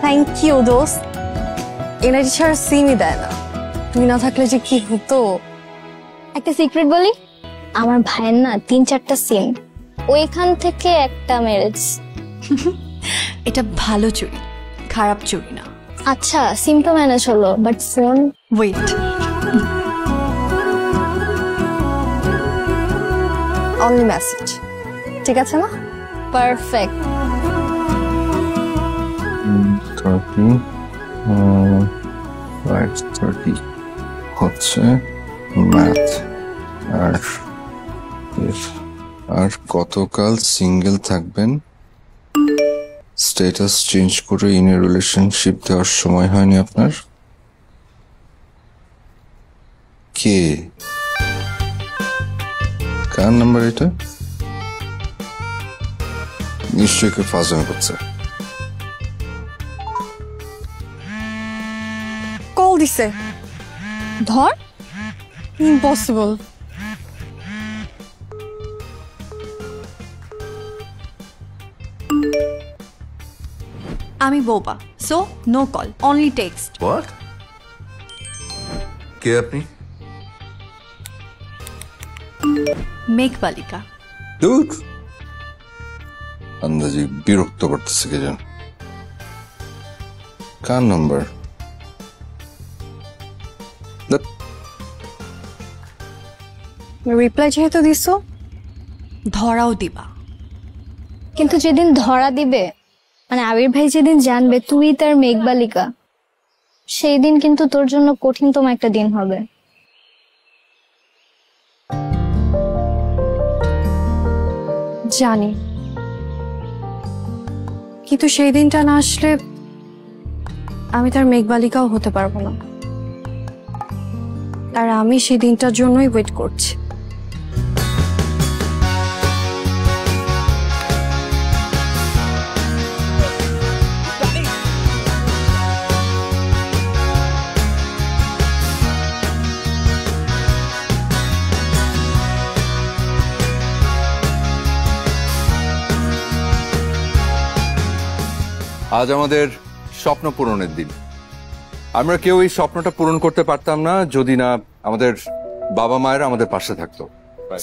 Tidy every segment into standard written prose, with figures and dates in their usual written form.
Thank you দোস্ত। Energy ছাড়া সিমই দেয় না, তুমি না থাকলে যে কি হতো। একটা সিক্রেট বলি, আমার ভাইয়ের না 3-4টা সিম, ওইখান থেকে একটা ম্যারেজ। এটা ভালো চুরি, খারাপ চুরি না। আচ্ছা সিম তো ম্যানেজ হলো, but phone? Wait, only message, ঠিক আছে না? পারফেক্ট। 5:30 হচ্ছে ম্যাথ। আর কতকাল সিঙ্গেল থাকবেন? স্ট্যাটাস চেঞ্জ করে ইন এ রিলেশনশিপ দেওয়ার সময় হয়নি আপনার? কে, কার নাম্বার এটা? নিশ্চয়ই কেউ ফাজলামি করছে। কল দিছে, ধর। ইম্পসিবল। আমি বোবা, so no call, only text. What? কে আপনি? মেঘবালিকা। দুধ আন্দাজি বিরক্ত করতেছে কে জান। কার নাম্বার? রিপ্লাই যেহেতু দিছো, ধরাও দিবা। কিন্তু যেদিন ধরা দিবে, মানে আবির ভাই যেদিন জানবে তুই তার মেঘবালিকা, সেই দিন কিন্তু তোর জন্য কঠিনতম একটা দিন হবে। জানি, কিন্তু সেই দিনটা না আসলে আমি তার মেঘবালিকাও হতে পারবো না। আর আমি সেই দিনটার জন্যই ওয়েট করছি। আজ আমাদের স্বপ্ন পূরণের দিন। আমরা কেউ এই স্বপ্নটা পূরণ করতে পারতাম না যদি না আমাদের বাবা মায়েরা আমাদের পাশে থাকতো।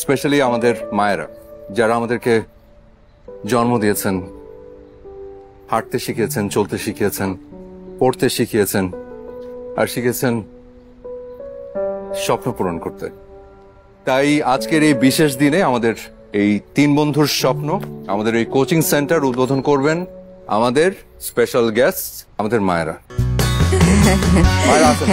স্পেশালি আমাদের মায়েরা, যারা আমাদেরকে জন্ম দিয়েছেন, হাঁটতে শিখিয়েছেন, চলতে শিখিয়েছেন, পড়তে শিখিয়েছেন, আর শিখিয়েছেন স্বপ্ন পূরণ করতে। তাই আজকের এই বিশেষ দিনে আমাদের এই 3 বন্ধুর স্বপ্ন, আমাদের এই কোচিং সেন্টার উদ্বোধন করবেন আমাদের স্পেশাল গেস্ট, আমাদের মায়েরা। মায়েরা আছেন?